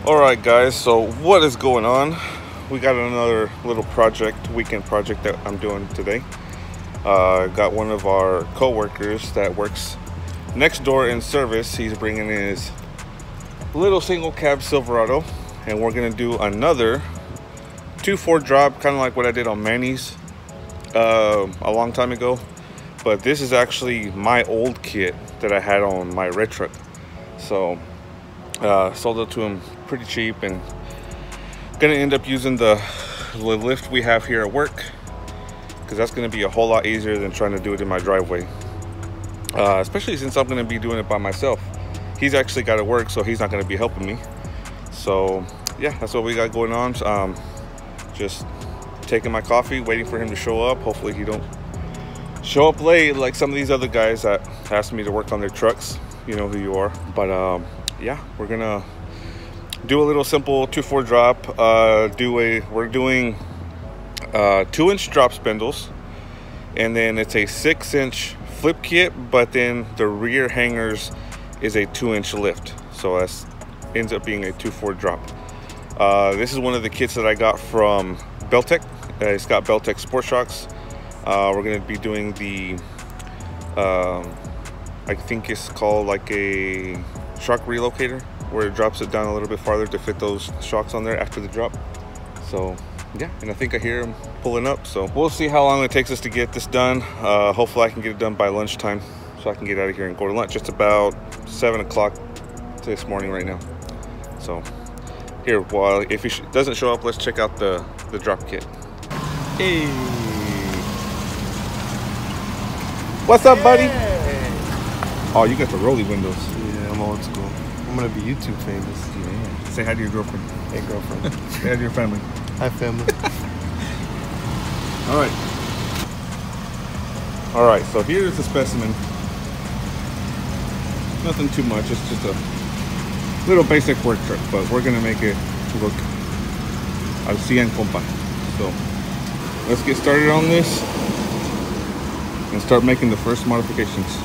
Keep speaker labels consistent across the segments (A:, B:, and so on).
A: Alright guys, so what is going on? We got another little weekend project that I'm doing today. Got one of our co-workers that works next door in service. He's bringing in his little single cab Silverado, and we're gonna do another 2-4 drop, kind of like what I did on Manny's a long time ago. But this is actually my old kit that I had on my red truck. So sold it to him pretty cheap, and gonna end up using the lift we have here at work, because that's gonna be a whole lot easier than trying to do it in my driveway, especially since I'm gonna be doing it by myself. He's actually got to work, so he's not gonna be helping me. So yeah, that's what we got going on. Just taking my coffee, waiting for him to show up. Hopefully he don't show up late like some of these other guys that asked me to work on their trucks. You know who you are. But yeah, we're gonna do a little simple 2-4 drop. We're doing 2-inch drop spindles, and then it's a 6-inch flip kit, but then the rear hangers is a 2-inch lift, so that ends up being a 2-4 drop. This is one of the kits that I got from Belltech. It's got Belltech sport shocks. We're going to be doing the I think it's called like a shock relocator, where it drops it down a little bit farther to fit those shocks on there after the drop. So yeah, and I think I hear him pulling up, so we'll see how long it takes us to get this done. Hopefully I can get it done by lunchtime, so I can get out of here and go to lunch. It's about 7 o'clock this morning right now. So here, well, if he doesn't show up, let's check out the drop kit. Hey, what's up, buddy? Oh, you got the rolly windows.
B: Yeah, I'm old school. I'm gonna be YouTube famous.
A: Yeah. Say hi to your girlfriend.
B: Hey, girlfriend.
A: Say hi to your family.
B: Hi, family.
A: All right, so here's the specimen. Nothing too much, it's just a little basic work truck, but we're gonna make it look al 100, compa. So let's get started on this and start making the first modifications.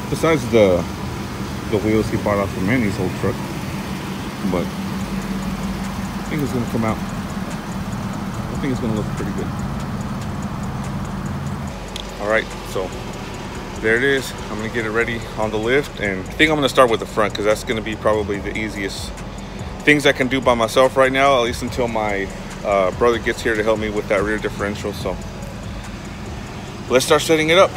A: Besides the wheels he bought off of Manny's old truck, but I think it's gonna come out. I think it's gonna look pretty good. All right, so there it is. I'm gonna get it ready on the lift, and I think I'm gonna start with the front, because that's gonna be probably the easiest things I can do by myself right now, at least until my brother gets here to help me with that rear differential. So let's start setting it up.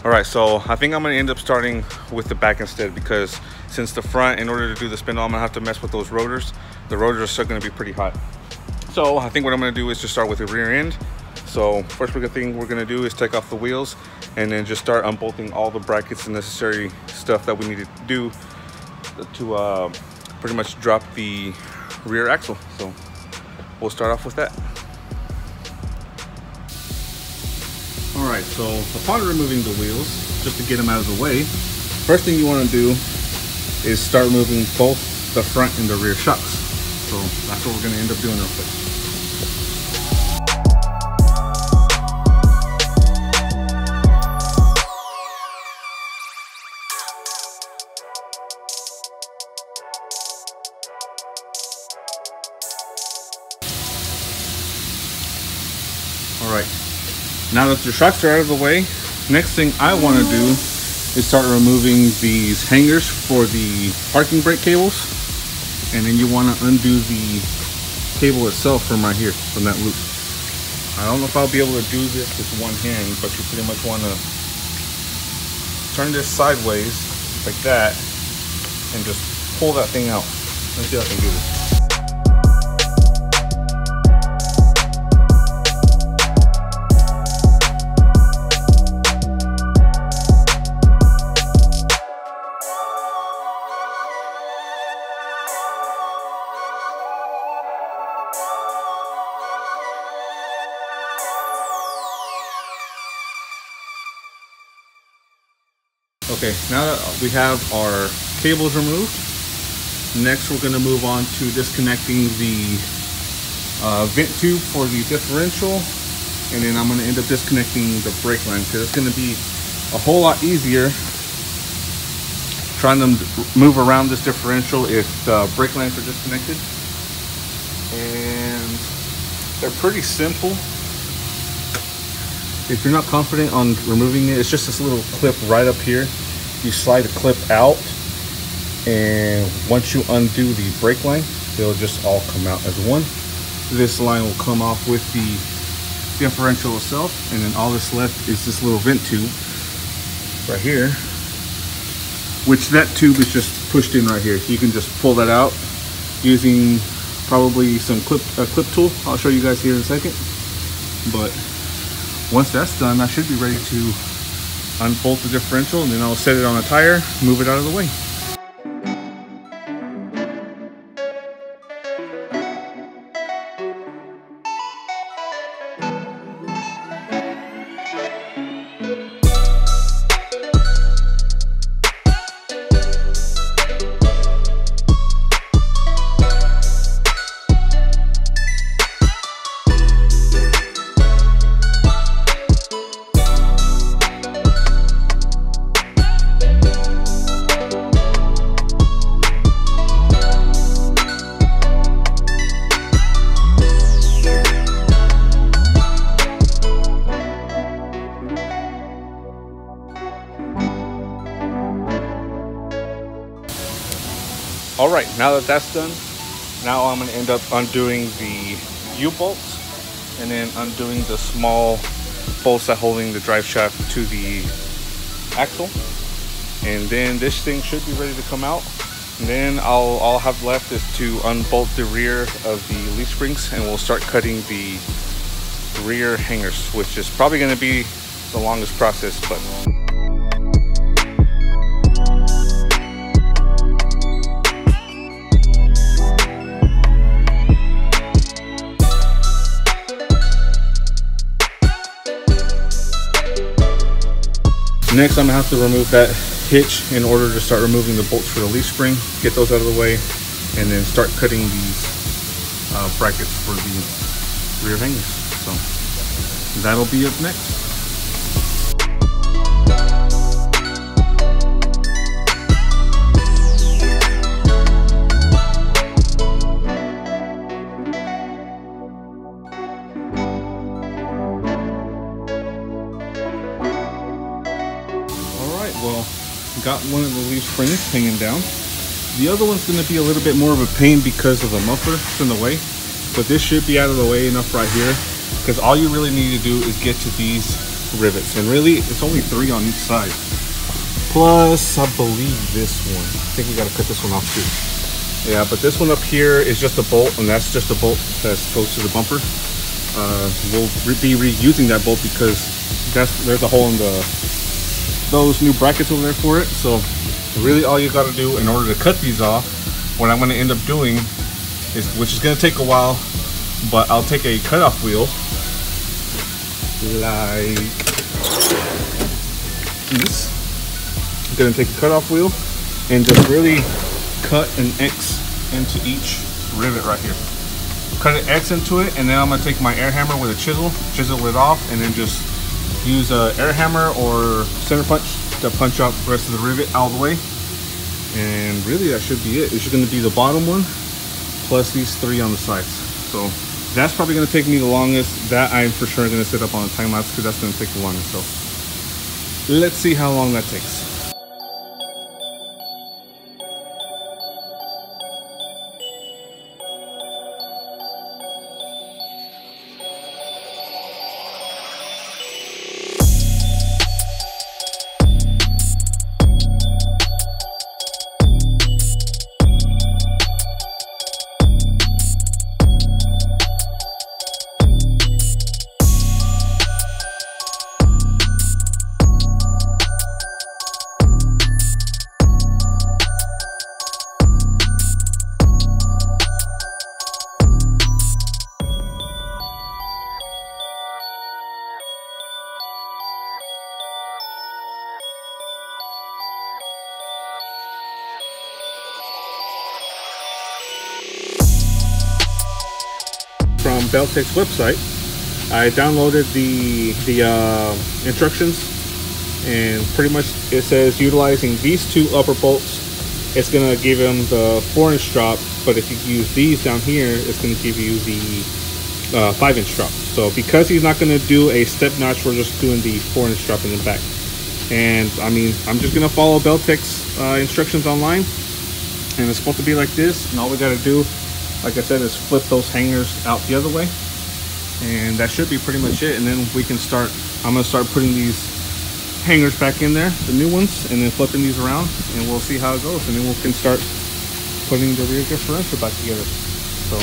A: All right, so I think I'm gonna end up starting with the back instead, because since the front, in order to do the spindle, I'm gonna have to mess with those rotors. The rotors are still gonna be pretty hot. So I think what I'm gonna do is just start with the rear end. So first thing we're gonna do is take off the wheels, and then just start unbolting all the brackets and necessary stuff that we need to do to pretty much drop the rear axle. So we'll start off with that. All right, so upon removing the wheels, just to get them out of the way, first thing you want to do is start removing both the front and the rear shocks. So that's what we're going to end up doing real quick. All right. Now that your shocks are out of the way, next thing I want to do is start removing these hangers for the parking brake cables, and then you want to undo the cable itself from right here, from that loop. I don't know if I'll be able to do this with one hand, but you pretty much want to turn this sideways like that and just pull that thing out. Let's see if I can do this. Okay, now that we have our cables removed, next we're going to move on to disconnecting the vent tube for the differential, and then I'm going to end up disconnecting the brake line, because it's going to be a whole lot easier trying to move around this differential if the brake lines are disconnected. And they're pretty simple. If you're not confident on removing it, it's just this little clip right up here. You slide the clip out, and once you undo the brake line, they'll just all come out as one. This line will come off with the differential itself, and then all that's left is this little vent tube right here, which that tube is just pushed in right here. You can just pull that out using probably some clip tool. I'll show you guys here in a second. But once that's done, I should be ready to unbolt the differential, and then I'll set it on a tire, move it out of the way. All right, now that that's done, now I'm going to end up undoing the U-bolts and then undoing the small bolts that holding the drive shaft to the axle. And then this thing should be ready to come out. And then all I'll have left is to unbolt the rear of the leaf springs, and we'll start cutting the rear hangers, which is probably going to be the longest process, but next, I'm gonna have to remove that hitch in order to start removing the bolts for the leaf spring, get those out of the way, and then start cutting these brackets for the rear hangers. So that'll be up next. Well, got one of the leaf springs hanging down. The other one's going to be a little bit more of a pain because of the muffler. It's in the way, but this should be out of the way enough right here, because all you really need to do is get to these rivets, and really it's only 3 on each side, plus I believe this one. I think we got to cut this one off too. Yeah, but this one up here is just a bolt, and that's just a bolt that's close to the bumper. We'll be reusing that bolt because there's a hole in those new brackets over there for it. So really all you got to do in order to cut these off, what I'm going to end up doing is, which is going to take a while, but I'll take a cutoff wheel like this. I'm going to take a cutoff wheel and just really cut an X into each rivet right here. Cut an X into it, and then I'm going to take my air hammer with a chisel it off, and then just use a air hammer or center punch to punch out the rest of the rivet out of the way. And really that should be it. It's just going to be the bottom one plus these 3 on the sides. So that's probably going to take me the longest. That I'm for sure going to set up on a time lapse, because that's going to take the longest. So let's see how long that takes. Belltech's website. I downloaded the instructions, and pretty much it says utilizing these two upper bolts, it's gonna give him the 4-inch drop, but if you use these down here, it's gonna give you the 5-inch drop. So because he's not gonna do a step notch, we're just doing the 4-inch drop in the back. And I mean, I'm just gonna follow Belltech's instructions online, and it's supposed to be like this. And all we gotta do, like I said, is flip those hangers out the other way, and that should be pretty much it. And then we can start. I'm gonna start putting these hangers back in there, the new ones, and then flipping these around, and we'll see how it goes. And then we can start putting the rear differential back together. So.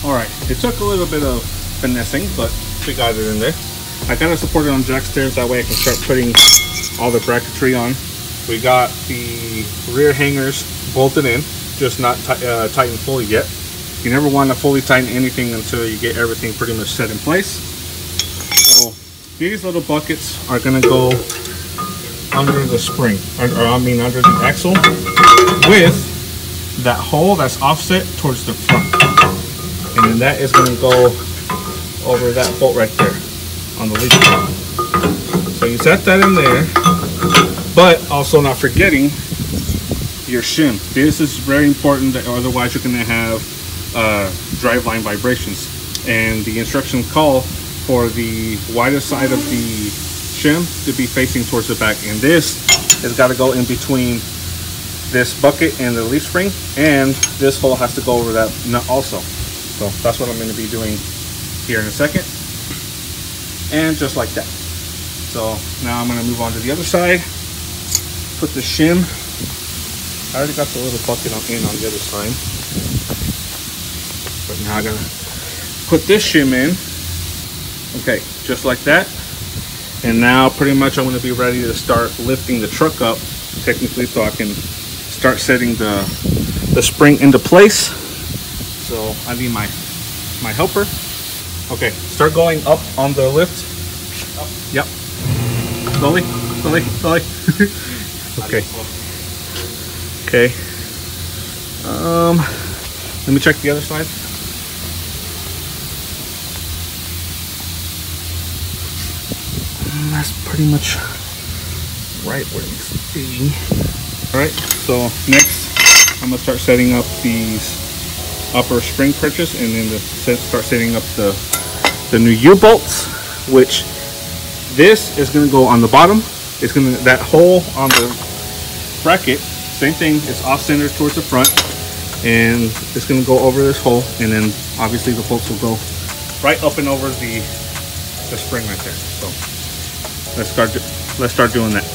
A: Alright, it took a little bit of finessing, but we got it in there. I got it supported on jack stairs, that way I can start putting all the bracketry on. We got the rear hangers bolted in, just not tightened fully yet. You never want to fully tighten anything until you get everything pretty much set in place. So these little buckets are going to go under the spring, or I mean under the axle, with that hole that's offset towards the front. And then that is going to go over that bolt right there on the leaf spring. So you set that in there, but also not forgetting your shim. This is very important, otherwise you're going to have driveline vibrations. And the instructions call for the widest side of the shim to be facing towards the back. And this has got to go in between this bucket and the leaf spring, and this hole has to go over that nut also. So that's what I'm going to be doing here in a second. And just like that. So now I'm going to move on to the other side. Put the shim. I already got the little bucket on the other side. But now I'm going to put this shim in. Okay, just like that. And now pretty much I'm going to be ready to start lifting the truck up, technically, so I can start setting the spring into place. So I need my helper. Okay, start going up on the lift. Up. Yep. Slowly, slowly, slowly. Okay. Okay. Let me check the other side. That's pretty much right where it needs to be. All right. So next, I'm gonna start setting up these upper spring purchase, and then start setting up the new U-bolts, which this is going to go on the bottom. It's going to, that hole on the bracket, same thing, it's off center towards the front, and it's going to go over this hole, and then obviously the bolts will go right up and over the spring right there. So let's start doing that.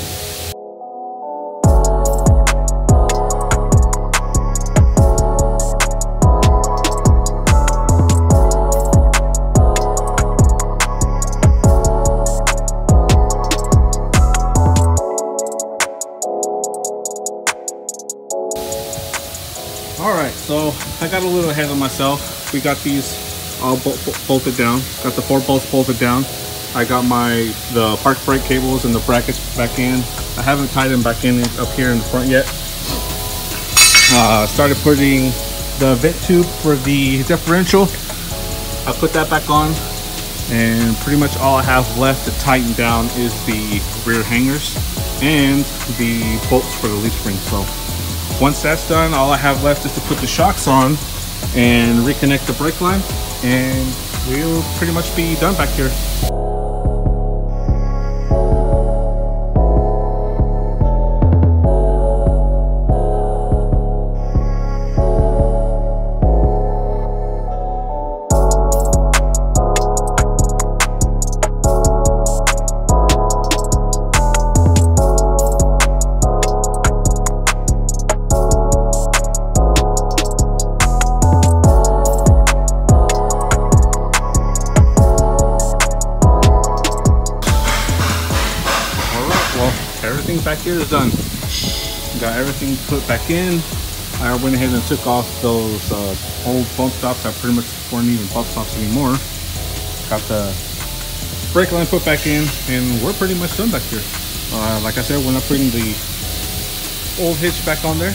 A: Alright, so I got a little ahead of myself. We got these all bolted down. Got the 4 bolts bolted down. I got the park brake cables and the brackets back in. I haven't tied them back in up here in the front yet. Started putting the vent tube for the differential. I put that back on, and pretty much all I have left to tighten down is the rear hangers and the bolts for the leaf spring. So once that's done, all I have left is to put the shocks on and reconnect the brake line, and we'll pretty much be done back here.
C: back here is done. Got everything put back in. I went ahead and took off those old bump stops that pretty much weren't even bump stops anymore. Got the brake line put back in, and we're pretty much done back here. Like I said, we're not putting the old hitch back on there,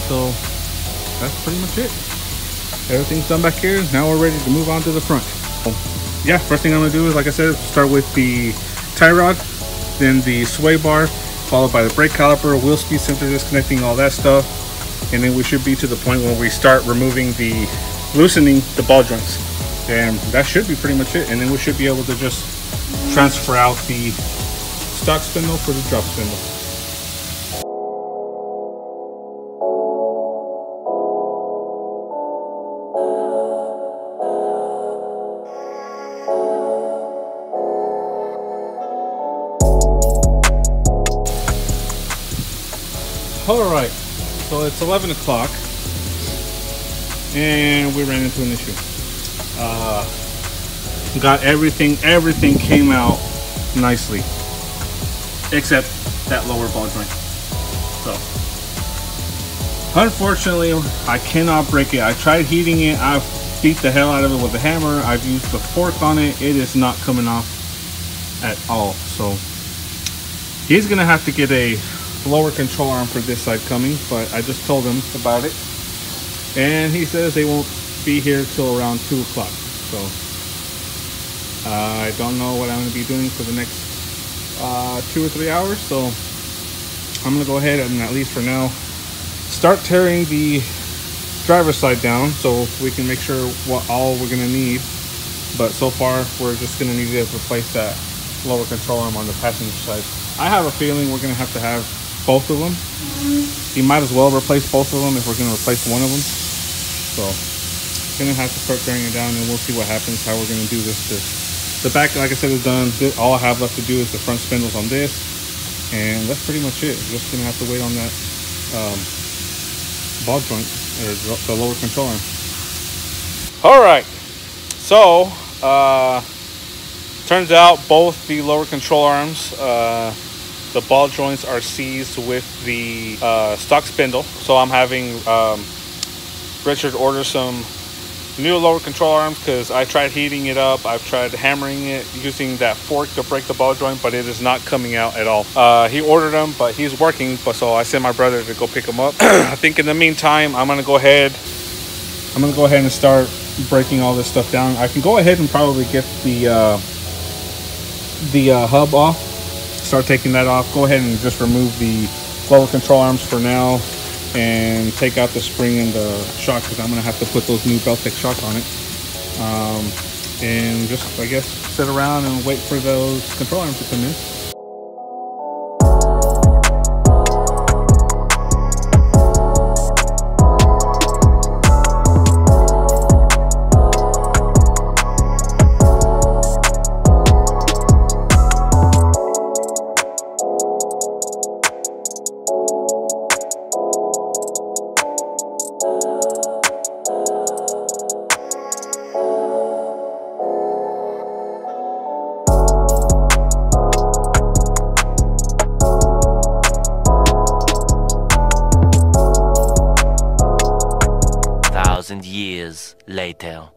C: so that's pretty much it. Everything's done back here. Now we're ready to move on to the front. Yeah, first thing I'm gonna do is, like I said, start with the tie rod, then the sway bar, followed by the brake caliper, wheel speed sensor, disconnecting all that stuff, and then we should be to the point where we start loosening the ball joints, and that should be pretty much it. And then we should be able to just transfer out the stock spindle for the drop spindle. Alright, so it's 11 o'clock and we ran into an issue. Got everything came out nicely except that lower ball joint. So unfortunately I cannot break it. I tried heating it, I've beat the hell out of it with a hammer, I've used the fork on it, it is not coming off at all. So he's gonna have to get a lower control arm for this side coming, but I just told him about it and he says they won't be here till around 2 o'clock. So I don't know what I'm going to be doing for the next 2 or 3 hours, so I'm going to go ahead and, at least for now, start tearing the driver's side down so we can make sure what all we're going to need. But so far we're just going to need to replace that lower control arm on the passenger side. I have a feeling we're going to have both of them. You might as well replace both of them if we're going to replace one of them. So gonna have to start tearing it down, and we'll see what happens, how we're going to do this. The back, like I said, is done. All I have left to do is the front spindles on this, and that's pretty much it. We're just gonna have to wait on that ball joint, or the lower control arm. All right, so turns out both the lower control arms, the ball joints are seized with the stock spindle. So I'm having Richard order some new lower control arms because I tried heating it up. I've tried hammering it using that fork to break the ball joint, but it is not coming out at all. He ordered them, but he's working, so I sent my brother to go pick them up. I think in the meantime, I'm gonna go ahead and start breaking all this stuff down. I can go ahead and probably get the hub off, start taking that off. Go ahead and just remove the lower control arms for now and take out the spring and the shock, because I'm gonna have to put those new Belltech shocks on it, and just, I guess, sit around and wait for those control arms to come in.
D: Years later.